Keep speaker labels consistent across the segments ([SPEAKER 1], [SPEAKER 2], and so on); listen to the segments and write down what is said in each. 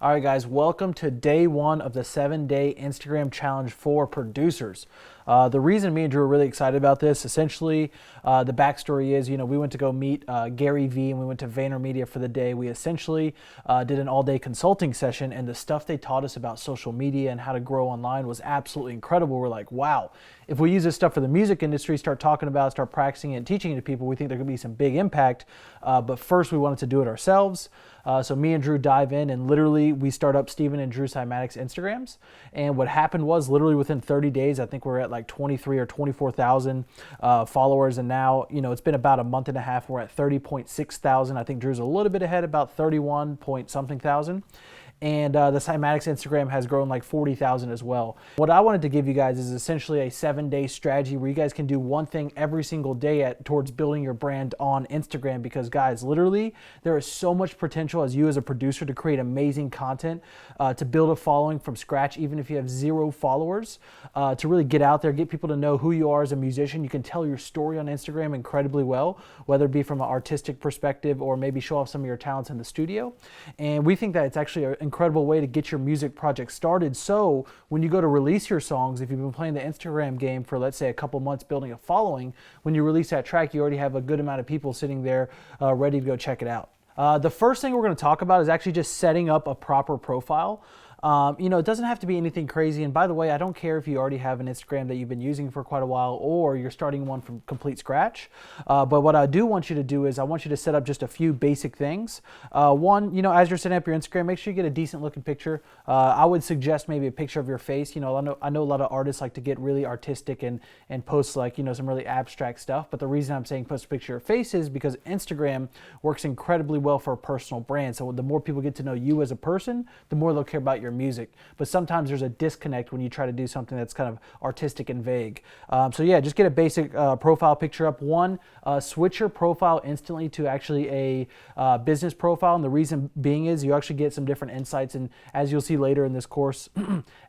[SPEAKER 1] All right, guys, welcome to day one of the 7-day Instagram challenge for producers. The reason me and Drew are really excited about this, essentially, the backstory is, we went to go meet Gary Vee and we went to VaynerMedia for the day. We essentially did an all-day consulting session, and the stuff they taught us about social media and how to grow online was absolutely incredible. We're like, wow, if we use this stuff for the music industry, start talking about it, start practicing it and teaching it to people, we think there could be some big impact. But first, we wanted to do it ourselves. So me and Drew dive in, and literally we start up Steven and Drew Cymatics Instagrams. And what happened was, literally within 30 days, I think we're at like 23 or 24,000 followers. And now, it's been about a month and a half. We're at 30.6 thousand. I think Drew's a little bit ahead, about 31 point something thousand. And the Cymatics Instagram has grown like 40,000 as well. What I wanted to give you guys is essentially a 7-day strategy where you guys can do one thing every single day towards building your brand on Instagram. Because guys, literally, there is so much potential as you as a producer to create amazing content, to build a following from scratch, even if you have 0 followers, to really get out there, get people to know who you are as a musician. You can tell your story on Instagram incredibly well, whether it be from an artistic perspective or maybe show off some of your talents in the studio. And we think that it's actually an incredible way to get your music project started. So when you go to release your songs, if you've been playing the Instagram game for, let's say, a couple months building a following, when you release that track, you already have a good amount of people sitting there ready to go check it out. The first thing we're going to talk about is actually just setting up a proper profile. It doesn't have to be anything crazy. And by the way, I don't care if you already have an Instagram that you've been using for quite a while or you're starting one from complete scratch. But what I do want you to do is I want you to set up just a few basic things. One, as you're setting up your Instagram, make sure you get a decent looking picture. I would suggest maybe a picture of your face. I know a lot of artists like to get really artistic and post like, some really abstract stuff. But the reason I'm saying post a picture of your face is because Instagram works incredibly well for a personal brand. So the more people get to know you as a person, the more they'll care about your music. But sometimes there's a disconnect when you try to do something that's kind of artistic and vague. So yeah, just get a basic profile picture up. One, switch your profile instantly to actually a business profile. And the reason being is you actually get some different insights. And as you'll see later in this course,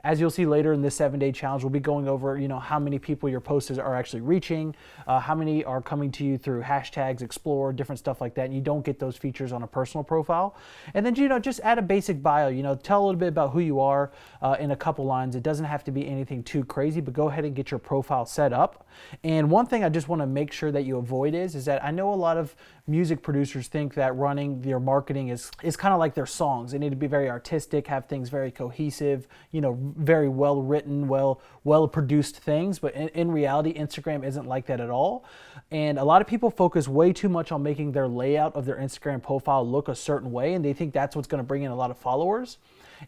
[SPEAKER 1] as you'll see later in this 7-day challenge, we'll be going over, how many people your posts are actually reaching, how many are coming to you through hashtags, explore, different stuff like that. And you don't get those features on a personal profile. And then, just add a basic bio, tell a little bit about who you are in a couple lines. It doesn't have to be anything too crazy, but go ahead and get your profile set up. And one thing I just want to make sure that you avoid is that I know a lot of music producers think that running their marketing is kind of like their songs. They need to be very artistic, have things very cohesive, very well written, well produced things. But in reality, Instagram isn't like that at all. And a lot of people focus way too much on making their layout of their Instagram profile look a certain way, and they think that's what's going to bring in a lot of followers.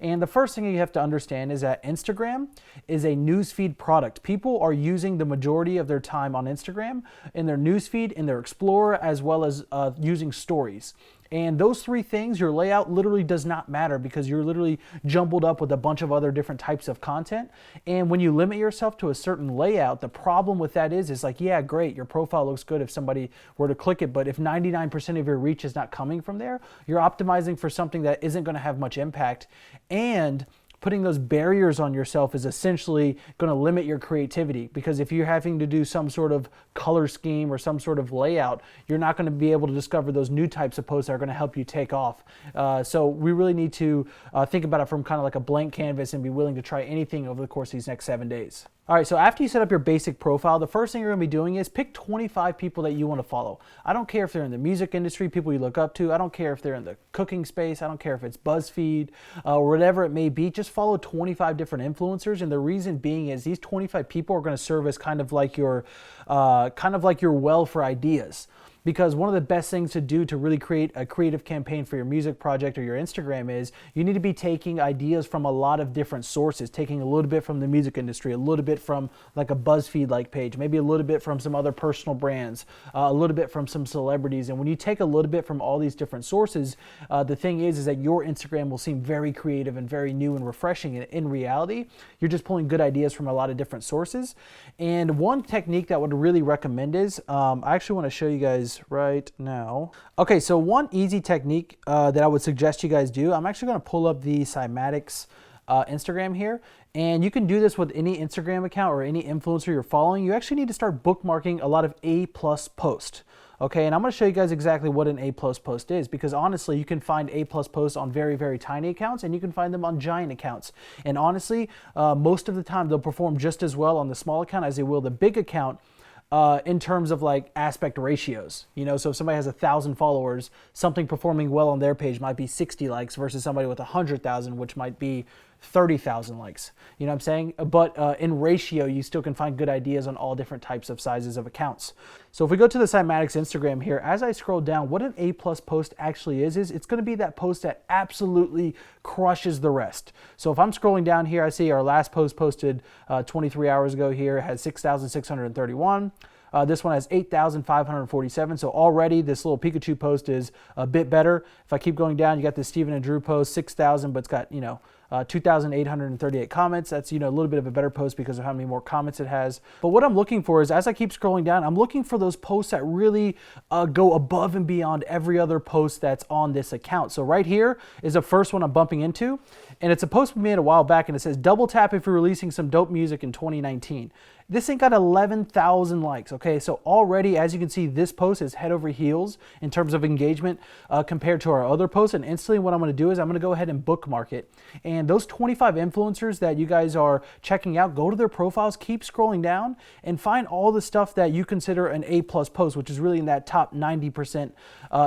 [SPEAKER 1] And the first thing you have to understand is that Instagram is a newsfeed product. People are using the majority of their time on Instagram in their newsfeed, in their Explorer, as well as using stories. And those 3 things, your layout literally does not matter because you're literally jumbled up with a bunch of other different types of content. And when you limit yourself to a certain layout, the problem with that is like, yeah, great, your profile looks good if somebody were to click it, but if 99% of your reach is not coming from there, you're optimizing for something that isn't going to have much impact. And putting those barriers on yourself is essentially going to limit your creativity, because if you're having to do some sort of color scheme or some sort of layout, you're not going to be able to discover those new types of posts that are going to help you take off. So we really need to think about it from kind of like a blank canvas and be willing to try anything over the course of these next 7 days. All right, so after you set up your basic profile, the first thing you're going to be doing is pick 25 people that you want to follow. I don't care if they're in the music industry, people you look up to. I don't care if they're in the cooking space. I don't care if it's BuzzFeed or whatever it may be. Just follow 25 different influencers, and the reason being is these 25 people are going to serve as kind of like your well for ideas. Because one of the best things to do to really create a creative campaign for your music project or your Instagram is you need to be taking ideas from a lot of different sources, taking a little bit from the music industry, a little bit from like a BuzzFeed-like page, maybe a little bit from some other personal brands, a little bit from some celebrities. And when you take a little bit from all these different sources, the thing is that your Instagram will seem very creative and very new and refreshing. And in reality, you're just pulling good ideas from a lot of different sources. And one technique that I would really recommend is, I actually want to show you guys right now. Okay, so one easy technique that I would suggest you guys do, I'm actually going to pull up the Cymatics Instagram here, and you can do this with any Instagram account or any influencer you're following. You actually need to start bookmarking a lot of A+ posts. Okay, and I'm going to show you guys exactly what an A+ post is, because honestly, you can find A+ posts on very, very tiny accounts, and you can find them on giant accounts. And honestly, most of the time they'll perform just as well on the small account as they will the big account. In terms of like aspect ratios, so if somebody has 1,000 followers, something performing well on their page might be 60 likes versus somebody with 100,000, which might be 30,000 likes. You know what I'm saying? But in ratio, you still can find good ideas on all different types of sizes of accounts. So if we go to the Cymatics Instagram here, as I scroll down, what an A+ post actually is it's going to be that post that absolutely crushes the rest. So if I'm scrolling down here, I see our last post posted 23 hours ago here has 6,631. This one has 8,547. So already this little Pikachu post is a bit better. If I keep going down, you got this Steven and Drew post, 6,000, but it's got, 2,838 comments. That's, a little bit of a better post because of how many more comments it has. But what I'm looking for is, as I keep scrolling down, I'm looking for those posts that really go above and beyond every other post that's on this account. So right here is the first one I'm bumping into, and it's a post we made a while back, and it says, double tap if you're releasing some dope music in 2019. This thing got 11,000 likes, okay? So already, as you can see, this post is head over heels in terms of engagement compared to our other posts. And instantly what I'm gonna do is I'm gonna go ahead and bookmark it. And those 25 influencers that you guys are checking out, go to their profiles, keep scrolling down, and find all the stuff that you consider an A+ post, which is really in that top 90%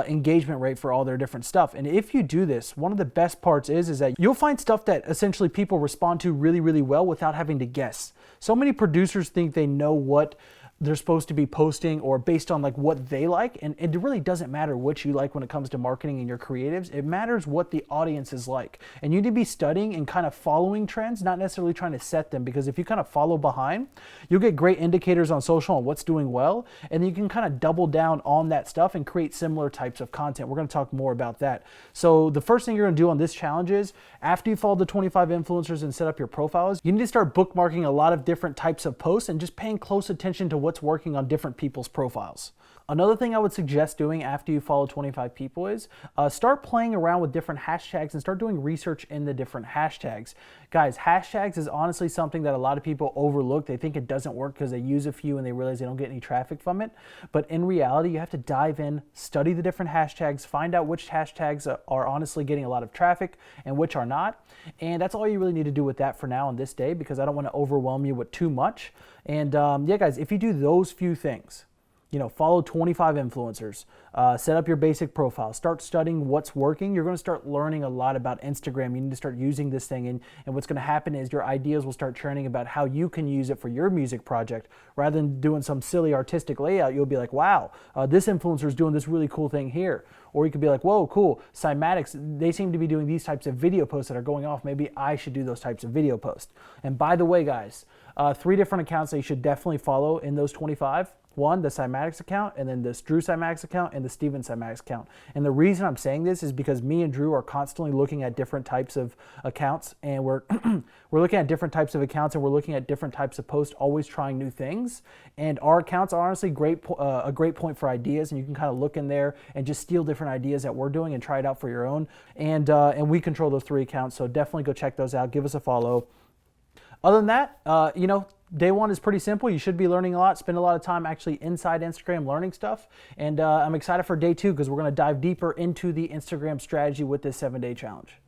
[SPEAKER 1] engagement rate for all their different stuff. And if you do this, one of the best parts is that you'll find stuff that essentially people respond to really, really well without having to guess. So many producers think they know what they're supposed to be posting or based on like what they like, and it really doesn't matter what you like when it comes to marketing and your creatives. It matters what the audience is like, and you need to be studying and kind of following trends, not necessarily trying to set them, because if you kind of follow behind, you'll get great indicators on social on what's doing well, and then you can kind of double down on that stuff and create similar types of content. We're going to talk more about that. So the first thing you're going to do on this challenge is, after you follow the 25 influencers and set up your profiles, you need to start bookmarking a lot of different types of posts and just paying close attention to what's working on different people's profiles. Another thing I would suggest doing after you follow 25 people is start playing around with different hashtags and start doing research in the different hashtags. Guys, hashtags is honestly something that a lot of people overlook. They think it doesn't work because they use a few and they realize they don't get any traffic from it. But in reality, you have to dive in, study the different hashtags, find out which hashtags are honestly getting a lot of traffic and which are not. And that's all you really need to do with that for now on this day, because I don't want to overwhelm you with too much. And yeah, guys, if you do those few things, follow 25 influencers, set up your basic profile, start studying what's working, you're going to start learning a lot about Instagram. You need to start using this thing, and what's going to happen is your ideas will start trending about how you can use it for your music project. Rather than doing some silly artistic layout, you'll be like, wow, this influencer is doing this really cool thing here. Or you could be like, whoa, cool, Cymatics, they seem to be doing these types of video posts that are going off. Maybe I should do those types of video posts. And by the way, guys, 3 different accounts that you should definitely follow in those 25. One, the Cymatics account, and then this Drew Cymatics account, and the Steven Cymatics account. And the reason I'm saying this is because me and Drew are constantly looking at different types of accounts, and we're looking at different types of accounts, and we're looking at different types of posts, always trying new things. And our accounts are honestly a great point for ideas, and you can kind of look in there and just steal different ideas that we're doing and try it out for your own. And we control those 3 accounts, so definitely go check those out. Give us a follow. Other than that, day one is pretty simple. You should be learning a lot, spend a lot of time actually inside Instagram learning stuff. And I'm excited for day 2 because we're going to dive deeper into the Instagram strategy with this 7-day challenge.